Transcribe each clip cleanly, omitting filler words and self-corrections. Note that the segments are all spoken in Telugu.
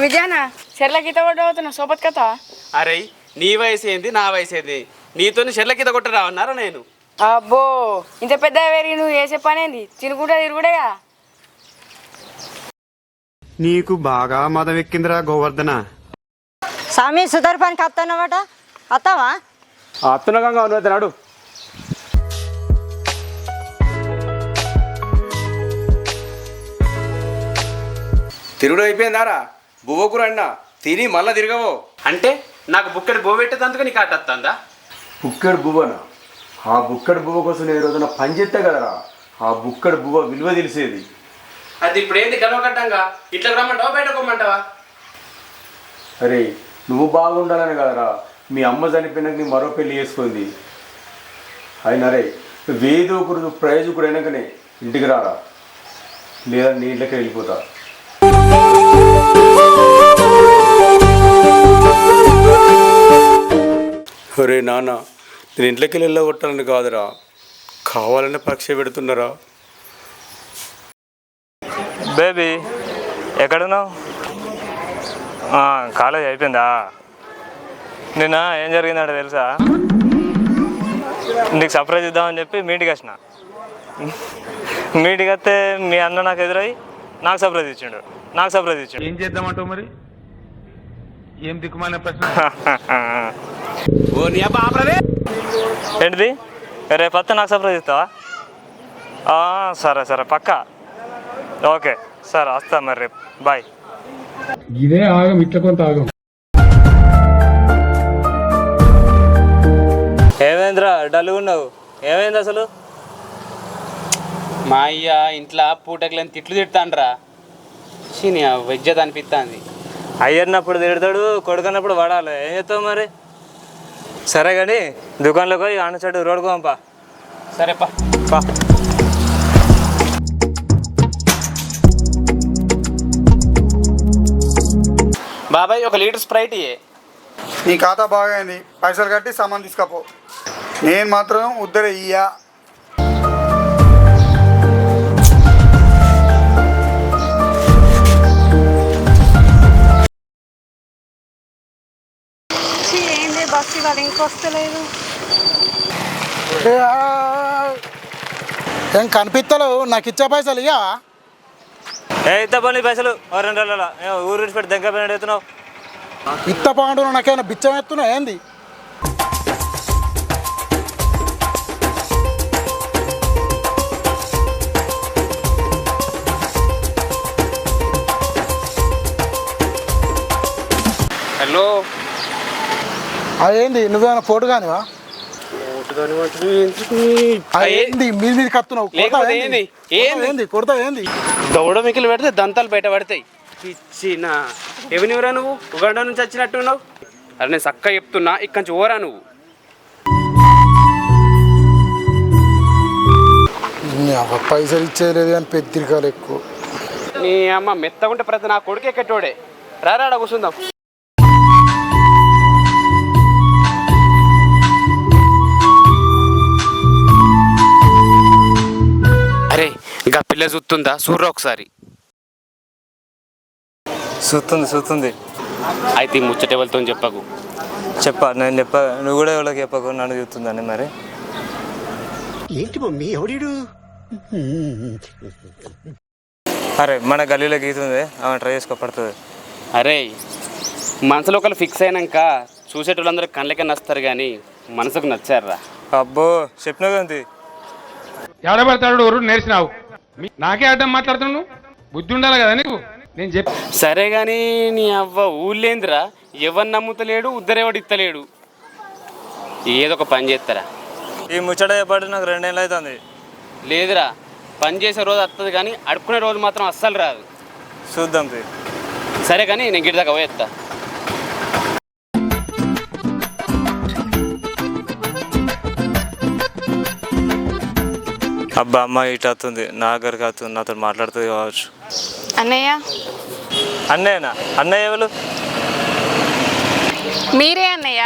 విజయానా చెర్ల గీత కొట్టవుతున్నా సోపత్ కథ. అరే నీ వయసు ఏంది నా వయసు ఏంది, నీతో చెర్ల గీత కొట్టరా అన్నారా నేను? అబ్బో ఇంత పెద్ద వేరి నువ్వు వేసే పనేంది, తినుకుంటా తిరుగుడేగా. నీకు బాగా మదం ఎక్కిందిరా గోవర్ధన. స్వామి సుధర్ పనికి వస్తానమాట, వస్తావా? అత్తునకంగా ఉన్నాడు. తిరుగుడు అయిపోయిందారా? బువ్వకూర అన్నా తిని మళ్ళా తిరగవో అంటే నాకు బుక్కడి బో పెట్టేందుకు నీకు ఆటొస్తుందా? బుక్కడు బువ్వనా? ఆ బుక్కడు బువ్వ కోసం నేను రోజున పని చేస్తా కదరా, ఆ బుక్కడు బువ్వ విలువ తెలిసేది. అది ఇప్పుడు ఏంది గడవకట్టంగా ఇట్లా రమ్మంటావా బయట కొమ్మంటావా? అరే నువ్వు బాగుండాలని కదరా మీ అమ్మ చనిపోయినాక నీ మరో పెళ్లి చేసుకుంది. అయినా రే వేదోకుడు ప్రయోజకుడు అయినాకనే ఇంటికి రారా, లేదా నీ ఇంట్లోకి వెళ్ళిపోతా. ఒరే నాన్న, నేను ఇంట్లోకి వెళ్ళగొట్టాలని కాదురా, కావాలని పరీక్ష పెడుతున్నారా. బేబీ ఎక్కడున్నావు? కాలేజ్ అయిపోయిందా? నిన్న ఏం జరిగిందంటే తెలుసా? నీకు సర్ప్రైజ్ ఇద్దామని చెప్పి మీటింగ్ వచ్చిన. మీటింగ్ వస్తే మీ అన్న నాకు ఎదురై నాకు సర్ప్రైజ్ ఇచ్చిండు. ఏం చేద్దామంటావు మరి? ఏం దిక్కుమాలిన ప్రశ్న. ఏంటిది? రేపు వస్తే నాకు సర్ప్రైజ్ ఇస్తావా? సరే పక్కా. ఓకే సరే వస్తా మరి రేపు. బాయ్. ఇదే ఆగం, ఇట్లా కొంత ఆగం. ఏమైందిరా డల్గా ఉన్నావు? ఏమైంది అసలు? మా అయ్య ఇంట్లో పూటకులని తిట్లు తిడతాండ్రా. చీని వెజ్జత అనిపిస్తుంది. అయ్యన్నప్పుడు తిడతాడు, కొడుకున్నప్పుడు పడాలి. ఏం చేస్తావు మరి? సరే కానీ దుకాణంలోకి పోయి అన్న చెట్టు రోడ్డు పంపా. సరే పా. బాబాయ్ 1 లీటర్ స్ప్రైట్ ఇయ్యే. నీ ఖాతా బాగైంది, పైసలు కట్టి సామాన్ తీసుకపో. నేను మాత్రం ఉద్దర ఇయ్యా. ఏంది బస్సు ఇవాళ ఇంకొస్తలేదు. ఏం కనిపిస్తలేవు, నాకు ఇచ్చే పైసలు ఇయ్యా. ఇస్తా పని పైసలు 2 రోజుల ఊరు విడిచిపెట్టి దగ్గర పోయినట్టు ఎత్తున్నావు. ఇత్త పాండు నాకేమైనా బిచ్చం ఎత్తున్నా ఏంది? హలో అదేంది, నువ్వేమైనా పోటు కానివా? ఏంది మీద కత్తున్నావు? ఏంది కొడతా? ఏంది దౌడ మిగిలి పెడితే దంతాలు బయట పడతాయి. ఇచ్చిన ఎవనివరా నువ్వు? ఉగాండా నుంచి వచ్చినట్టున్నావు. అరే నేను చక్కగా చెప్తున్నా, ఇక్కడి నుంచి ఓరా నువ్వు. పైసలు ఇచ్చేయలేదు కానీ పెద్దరికాలు ఎక్కువ. నీ అమ్మ మెత్తగుంటే ప్రతి నా కొడుకే కట్టోడే. రారాడ కూర్చుందాం. అరే ఇంకా పిల్ల చూస్తుందా? చూర్రా ఒకసారి. చూస్తుంది. అయితే ముచ్చట ఎవరితో చెప్పకు. నేను చెప్ప, నువ్వు కూడా ఎవరికి చెప్పకు, నన్ను చూస్తుందని. మరి ఏంటి మమ్మీ ఎవడీడు? అరే మన గల్లీలో గీతుంది, ఆమె ట్రై చేసుకోపడుతుంది. అరే మనసులో ఒకళ్ళు ఫిక్స్ అయినాక చూసేటోళ్ళందరూ కళ్ళకే నస్తారు కానీ మనసుకు నచ్చారా? అబ్బో చెప్పినా కదా. ఏడబడతాడు నేర్చినావు, నాకే అడ్డం మాట్లాడుతున్నావు. బుద్ధి ఉండాలి కదా నీకు. నేను చెప్ప సరే కానీ నీ అవ్వ ఊళ్ళేందిరా, ఎవరు నమ్ముతలేడు, ఉద్దరేవాడు ఇత్తలేడు. ఏదో ఒక పని చేస్తారా? ఈ ముచ్చట చెప్పాడు నాకు 2 ఏళ్ళు అవుతుంది. లేదురా, పని చేసే రోజు వస్తుంది కానీ అడుక్కునే రోజు మాత్రం అస్సలు రాదు. చూద్దాం. సరే కానీ నేను గిడి దాకా పోయేస్తా. అబ్బా అమ్మ ఇటు వస్తుంది, నా దగ్గరికి వస్తుంది, నాతో మాట్లాడుతుంది కావచ్చు. అన్నయ్యనా? అన్నయ్య ఎవరు? మీరే అన్నయ్య.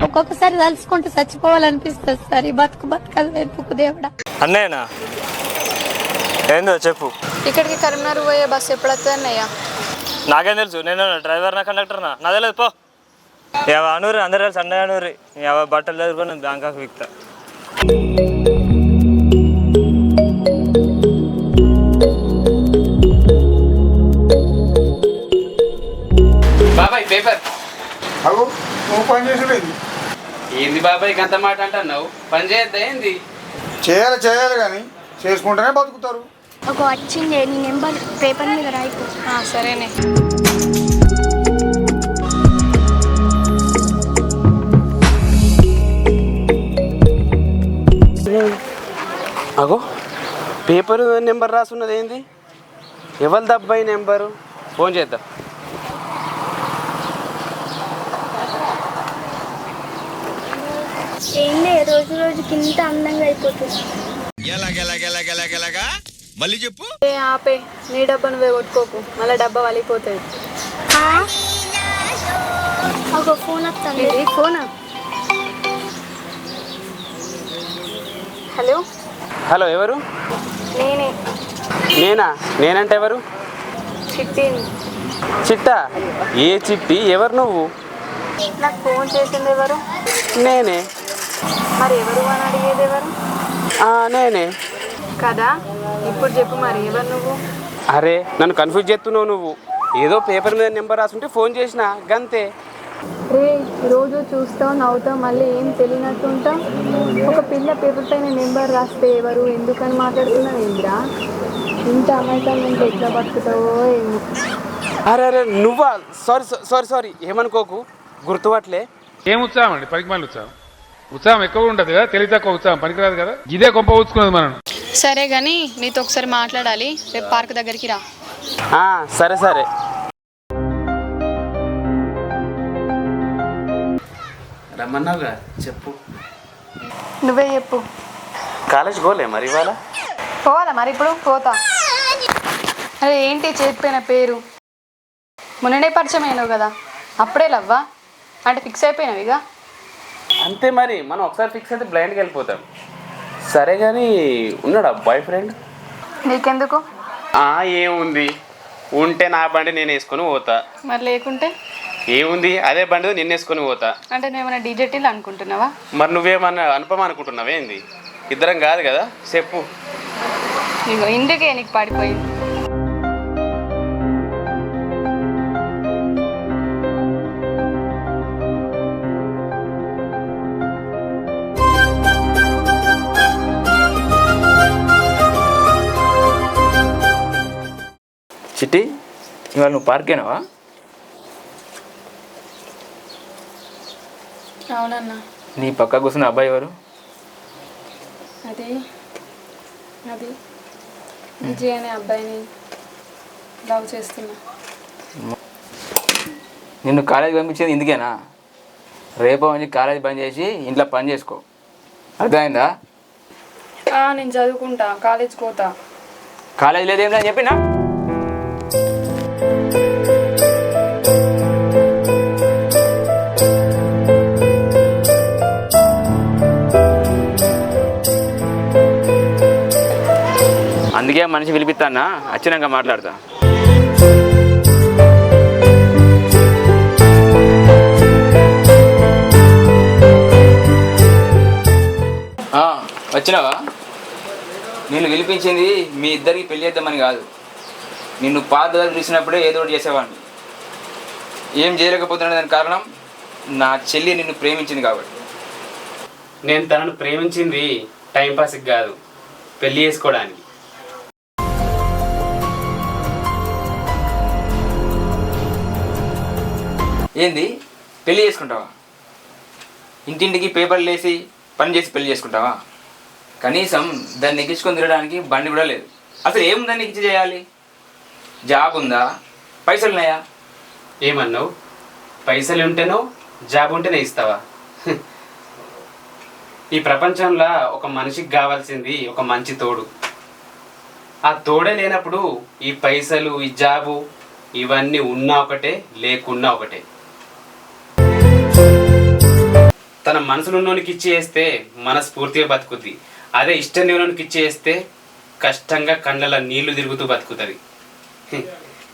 ఒక్కొక్కసారి తలుచుకుంటూ చచ్చిపోవాలనిపిస్తుంది సార్. ఈ బతుకు వెతుకు దేవుడా. అన్నయ్యనా? ఏందో చెప్పు. ఇక్కడికి కరీంనగర్ పోయే బస్సు ఎప్పుడు వస్తుంది అన్నయ్య? నాకేం తెలుసు, నేను డ్రైవర్నా కండక్టర్నా నా తెలియదు పో. ఎవ అనూరి అందరు కలిసి సండే అనూరి ఎవ బట్టలు చదువుకొని నేను బ్యాంకాక్ విక్తా. బాబాయ్ పేపర్. అగో నువ్వు పని చేసుడేది? ఏంది బాబాయ్ అంత మాట అంటున్నావు? పని చేయొద్దా ఏంది? చేయాలి కానీ చేసుకుంటేనే బతుకుతారు. ఒక వచ్చింది నీ నెంబర్ పేపర్ మీద రాయిపో. సరేనే. అగో పేపర్ నెంబర్ రాసున్నది ఏంది? ఎవరి దబ్బాయి నెంబరు? ఫోన్ చేద్దాం. ఏం లే, రోజు రోజుకి ఇంత అందంగా అయిపోతుంది. మళ్ళీ చెప్పు. ఆపే, నీ డబ్బా నువ్వే కొట్టుకోకు, మళ్ళీ డబ్బా వలిపోతుంది. ఒక ఫోన్ వస్తుంది. ఫోనా? హలో హలో, ఎవరు? నేనే. నేనంటే ఎవరు? చిట్టిని. చిట్టా? ఏ చిట్టి? ఎవరు నువ్వు? నాకు ఫోన్ చేసింది ఎవరు? నేనే. మరి ఎవరు అని అడిగేది ఎవరు? నేనే కదా. ఇప్పుడు చెప్పు, మరి ఎవరు నువ్వు? అరే నన్ను కన్ఫ్యూజ్ చేస్తున్నావు నువ్వు. ఏదో పేపర్ మీద నెంబర్ రాసుంటే ఫోన్ చేసిన గంతే. రే, రోజు చూస్తావు, నవ్వుతావు, మళ్ళీ ఏం తెలియనట్టు ఉంటావు. ఒక పిల్ల పేపర్ పైన నెంబర్ రాస్తే ఎవరు ఎందుకని మాట్లాడుతున్నావు ఏంద్రా? ఇంత అమాయకాలు ఇంత ఎట్లా బతుకుతావో ఏమో. అరే అరే నువ్వా? సారీ ఏమనుకోకు, గుర్తుపట్లే. ఏం ఉత్సాహం అండి, పనికి మళ్ళీ ఉత్సాహం ఎక్కువ ఉంటుంది కదా, తెలివి తక్కువ ఉత్సాహం పనికిరాదు కదా. ఇదే గొప్ప ఊచుకున్నది మనం. సరే కానీ నీతో ఒకసారి మాట్లాడాలి, రేపు పార్క్ దగ్గరికి రా. సరే రమ్మన్నావుగా, చెప్పు. నువ్వే చెప్పు. కాలేజ్ పోలే మరి ఇవాళ? పోవాలా మరి? ఇప్పుడు పోతా. అరే ఏంటి చెప్పిన పేరు? మొన్ననే పరిచయం అయినావు కదా, అప్పుడే లవ్వా? అంటే ఫిక్స్ అయిపోయినావు ఇక? అంతే మరి, మనం ఒకసారి ఫిక్స్ అయితే బ్లైండ్కి వెళ్ళిపోతాం. సరే కానీ ఉన్నాడా బాయ్ ఫ్రెండ్? నీకెందుకు? ఏముంది, ఉంటే నా బండి నేను వేసుకొని పోతా. మరి లేకుంటే? ఏముంది, అదే బండి నిన్ను వేసుకొని పోతా. అంటే నువ్వేమైనా డీజెటీలు అనుకుంటున్నావా? మరి నువ్వేమన్నా అనుపమ అనుకుంటున్నావా ఏంది? ఇద్దరం కాదు కదా, చెప్పు. ఇగో ఇందుకే నీకు పడిపోయింది. చిట్టి, ఇవాళ నువ్వు పార్కేనావా? అవునన్నా. నీ పక్క కూర్చున్న అబ్బాయి ఎవరు? అది విజయ్ అనే అబ్బాయిని లవ్ చేస్తున్నా. నిన్ను కాలేజీ పంపించేది ఇందుకేనా? రేపు మంచి కాలేజీ బంద్ చేసి ఇంట్లో పని చేసుకో, అర్థమైందా? నేను చదువుకుంటా, కాలేజ్కి పోతా. కాలేజీ లేదేమిటా అని చెప్పినా? అందుకే మనిషి పిలిపిస్తానా, వచ్చినాక మాట్లాడతా. వచ్చినావా? నిన్ను పిలిపించింది మీ ఇద్దరికి పెళ్లి చేద్దామని కాదు. నిన్ను పాత దగ్గర చూసినప్పుడే ఏదో ఒకటి చేసేవాడిని. ఏం చేయలేకపోతున్నా దానికి కారణం నా చెల్లి నిన్ను ప్రేమించింది కాబట్టి. నేను తనను ప్రేమించింది టైంపాస్కి కాదు, పెళ్లి చేసుకోవడానికి. ఏంది, పెళ్లి చేసుకుంటావా? ఇంటింటికి పేపర్లు వేసి పని చేసి పెళ్లి చేసుకుంటావా? కనీసం దాన్ని ఎక్కించుకొని తిరగడానికి బండి కూడా లేదు. అసలు ఏం దాన్ని ఎక్కించి చేయాలి? జాబ్ ఉందా? పైసలు ఉన్నాయా? ఏమన్నావు? పైసలు ఉంటేనో జాబ్ ఉంటేనే ఇస్తావా? ఈ ప్రపంచంలో ఒక మనిషికి కావాల్సింది ఒక మంచి తోడు. ఆ తోడే లేనప్పుడు ఈ పైసలు, ఈ జాబు ఇవన్నీ ఉన్నా ఒకటే, లేకున్నా ఒకటే. తన మనసులోనికి ఇచ్చేస్తే మనస్ఫూర్తిగా బతుకుద్ది. అదే ఇష్టం లేనోనికి ఇచ్చేస్తే కష్టంగా కళ్ళలో నీళ్లు తిరుగుతూ బతుకుతుంది.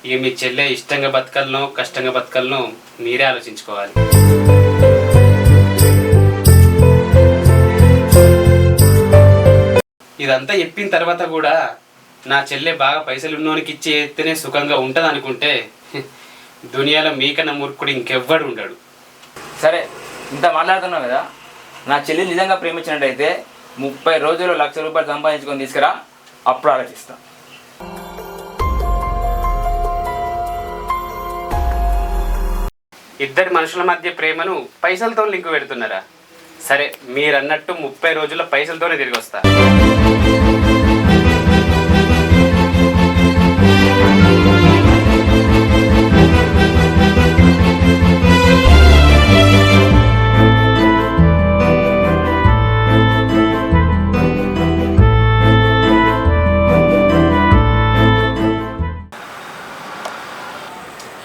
ఇక మీ చెల్లె ఇష్టంగా బతకాలనో కష్టంగా బతకాలనో మీరే ఆలోచించుకోవాలి. ఇదంతా చెప్పిన తర్వాత కూడా నా చెల్లె బాగా పైసలు ఉన్నోనికి ఇచ్చి ఎత్తేనే సుఖంగా ఉంటుంది అనుకుంటే దునియాలో మీకన్నా మూర్ఖుడు ఇంకెవ్వడు ఉండడు. సరే, ఇంత మాట్లాడుతున్నావు కదా, నా చెల్లి నిజంగా ప్రేమించినట్టయితే 30 రోజుల్లో ₹1,00,000 సంపాదించుకొని తీసుకురా, అప్పుడు ఆలోచిస్తా. ఇద్దరి మనుషుల మధ్య ప్రేమను పైసలతో లింకు పెడుతున్నారా? సరే, మీరన్నట్టు 30 రోజుల్లో పైసలతోనే తిరిగి వస్తా.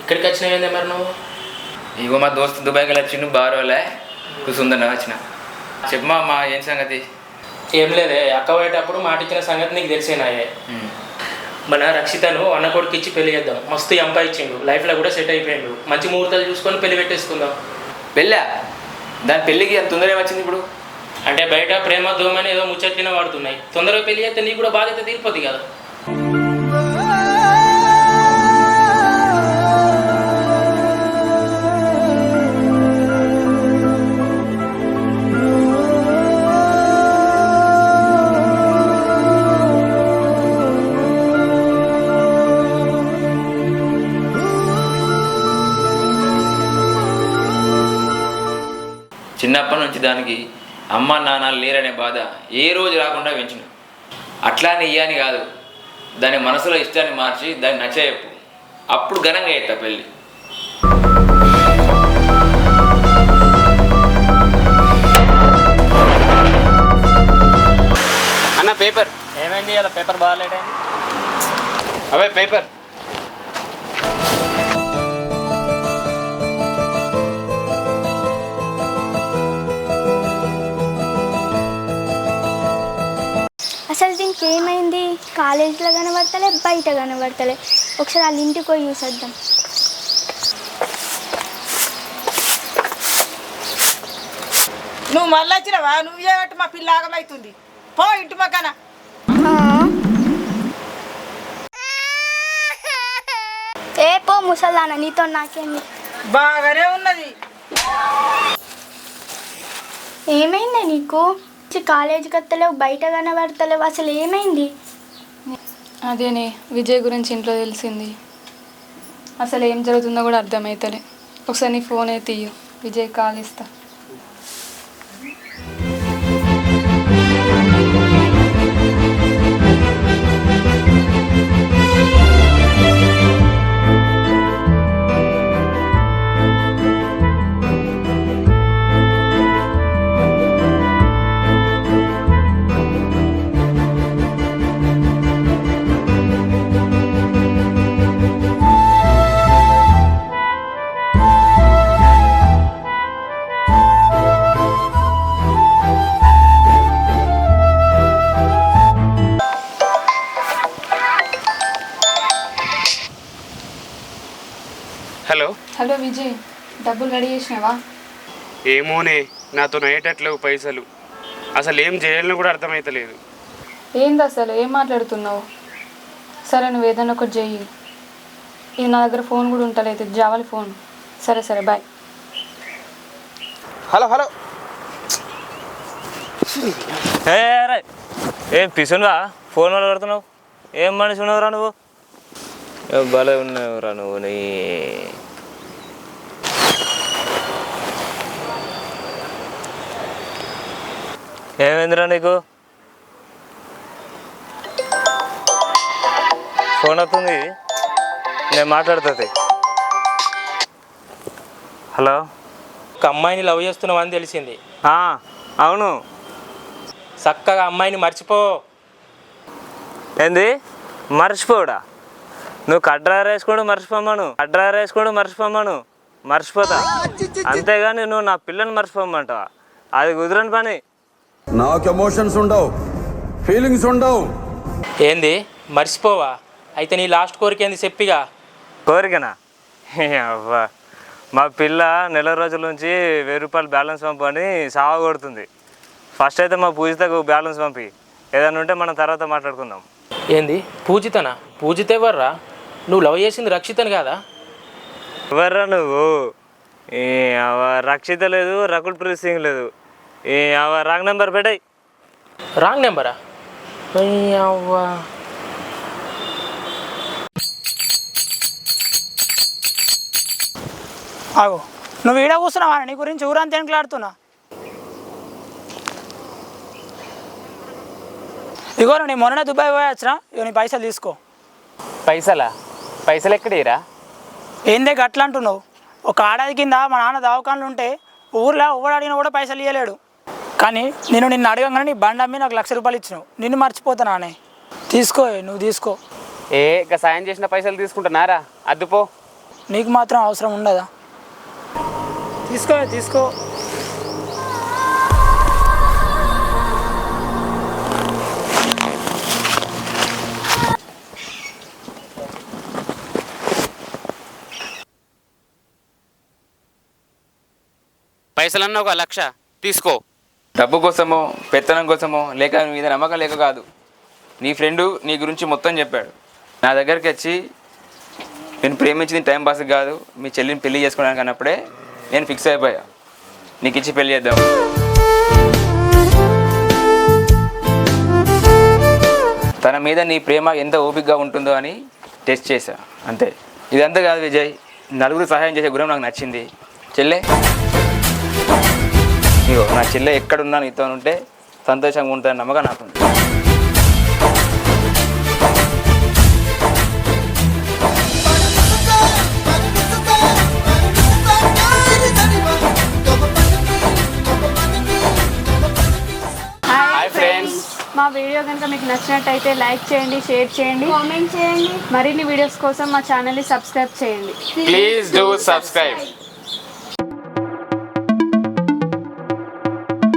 ఇక్కడికి వచ్చినావు మరి నువ్వు? ఇగో మా దోస్తు దుబాయ్కి వెళ్ళి వచ్చిండు, బారోలే కూర్చుందన్న వచ్చిన. చెప్పమా మా ఏం సంగతి? ఏం లేదే, అక్క పోయేటప్పుడు మాట ఇచ్చిన సంగతి నీకు తెలిసేనాయే. మన రక్షితను అన్న కొడుకు ఇచ్చి పెళ్లి చేద్దాం. మస్తు ఎంపా ఇచ్చిండు, లైఫ్లో కూడా సెట్ అయిపోయిండు. మంచి ముహూర్తాలు చూసుకొని పెళ్లి పెట్టేసుకుందాం. పెళ్ళా? దాని పెళ్ళికి అంత తొందర ఏమొచ్చింది ఇప్పుడు? అంటే బయట ప్రేమ దోమని ఏదో ముచ్చట్లిన వాడుతున్నాయి. తొందరగా పెళ్లి చేస్తే నీకు కూడా బాధ్యత తీరిపోద్ది కదా. చిన్నప్పటి నుంచి దానికి అమ్మ నాన్నలు లేరనే బాధ ఏ రోజు రాకుండా పెంచిన. అట్లా అని ఇయ్యని కాదు, దాని మనసులో ఇష్టాన్ని మార్చి దాన్ని నచ్చేయప్పు, అప్పుడు ఘనంగా చేస్తా పెళ్ళి. అన్న పేపర్ ఏమైంది అలా పేపర్ బాగాలేదండి? అవే పేపర్. అసలు దీనికి ఏమైంది? కాలేజీలో కనబడతలే, బయట కనబడతలే. ఒకసారి వాళ్ళ ఇంటికి పోయి చూసేద్దాం. నువ్వు మళ్ళీ వచ్చినావా? నువ్వు చేయబట్టి మా పిల్ల ఆగమవుతుంది. పో ఇంటి పక్కన. ఏ పో ముసలానా, నీతో నాకేంది? బాగానే ఉన్నది. ఏమైంది నీకు? కాలేజీకి వస్తలేవు, బయట కనబడతలేవు, అసలు ఏమైంది? అదేనే విజయ్ గురించి ఇంట్లో తెలిసింది. అసలు ఏం జరుగుతుందో కూడా అర్థమవుతలే. ఒకసారి నీ ఫోన్ అయితే తీయు, విజయ్ కాల్ ఇస్తా. హలో హలో విజయ్, డబ్బులు రెడీ చేసినావా? ఏమోనే, నాతో నయ్యేటట్లేవు పైసలు. అసలు ఏం చేయాలని కూడా అర్థమవుతలేదు. ఏంది అసలు, ఏం మాట్లాడుతున్నావు? సరే నువ్వు ఏదైనా ఒకటి చెయ్యి. ఇది నా దగ్గర ఫోన్ కూడా ఉంటలేదు, జావాలి ఫోన్. సరే సరే బాయ్. హలో హలో, ఏం పిసునువా ఫోన్ వాళ్ళు పెడుతున్నావు? ఏం మనిషి ఉన్నావురా నువ్వు? భలే ఉన్నావురా నువ్వు. నీ ఏమైందిరా నీకు? ఫోన్ వస్తుంది, నేను మాట్లాడుతుంది. హలో, ఒక అమ్మాయిని లవ్ చేస్తున్నావని తెలిసింది. అవును. చక్కగా అమ్మాయిని మర్చిపో. ఏంది మర్చిపోడా? నువ్వు కడ్రాయర్ వేసుకోడు మర్చిపోమను, మర్చిపోతా. అంతేగాని నువ్వు నా పిల్లని మర్చిపోమంటావా? అది కుదరని పని. నాకు ఎమోషన్స్ ఉండవు, ఫీలింగ్స్ ఉండవు. ఏంది మర్చిపోవా? అయితే నీ లాస్ట్ కోరిక ఏంది చెప్పిగా. కోరికనా? అవ్వా, మా పిల్ల నెల రోజుల నుంచి 1000 రూపాయలు బ్యాలెన్స్ పంపని సావ కొడుతుంది. ఫస్ట్ అయితే మా పూజితకు బ్యాలెన్స్ పంపి, ఏదైనా ఉంటే మనం తర్వాత మాట్లాడుకుందాం. ఏంది పూజితనా? పూజిత ఎవర్రా? నువ్వు లవ్ చేసింది రక్షితని కాదా? ఎవర్రా నువ్వు? రక్షిత లేదు, రకుల్ ప్రీత్ సింగ్ లేదు. రాంగ్ నెంబర్ పెట్టాయి. రాంగ్ నెంబరా? అవ్వా, ఆగు, నువ్వు ఈడ కూర్చున్నావా? నీ గురించి ఊరంతా ఎన్నికలాడుతున్నా. ఇగో నీ మొన్ననే దుబాయ్ పోయొచ్చురా, ఇగో నీ పైసలు తీసుకో. పైసలు ఎక్కడేరా? ఏందే గట్లా అంటున్నావు? ఒక ఏడాది కింద మా నాన్న దవాఖానలు ఉంటే ఊర్లో ఎవడు అడిగినా కూడా పైసలు ఇవ్వలేడు. కానీ నిన్ను అడగంగానే నీ బండి అమ్మి నాకు 1,00,000 రూపాయలు ఇచ్చినావు. నిన్ను మర్చిపోతానానే. తీసుకో, నువ్వు తీసుకో. ఇక సాయం చేసిన పైసలు తీసుకుంటున్నారా? అద్దుపో. నీకు మాత్రం అవసరం ఉండదా? తీసుకో. పైసలన్నా ఒక 1,00,000 తీసుకో. డబ్బు కోసమో పెత్తనం కోసమో లేక నీ మీద నమ్మకం లేక కాదు. నీ ఫ్రెండు నీ గురించి మొత్తం చెప్పాడు. నా దగ్గరికి వచ్చి నేను ప్రేమించింది టైం పాస్ కాదు, మీ చెల్లిని పెళ్లి చేసుకోవడానికి అన్నప్పుడే నేను ఫిక్స్ అయిపోయా, నీకు ఇచ్చి పెళ్లి చేద్దాం. తన మీద నీ ప్రేమ ఎంత ఓపికగా ఉంటుందో అని టెస్ట్ చేశా, అంతే. ఇదంతా కాదు విజయ్, నలుగురు సహాయం చేసే గుణం నాకు నచ్చింది. చెల్లె, ఇగో నా చెల్లె ఎక్కడున్నా నీతో ఉంటే సంతోషంగా ఉంటుందని నమ్మకం నాకు. హాయ్ ఫ్రెండ్స్, మా వీడియో కనుక మీకు నచ్చినట్టయితే లైక్ చేయండి, షేర్ చేయండి, కామెంట్ చేయండి. మరిన్ని వీడియోస్ కోసం మా ఛానల్ని సబ్స్క్రైబ్ చేయండి. Please do subscribe.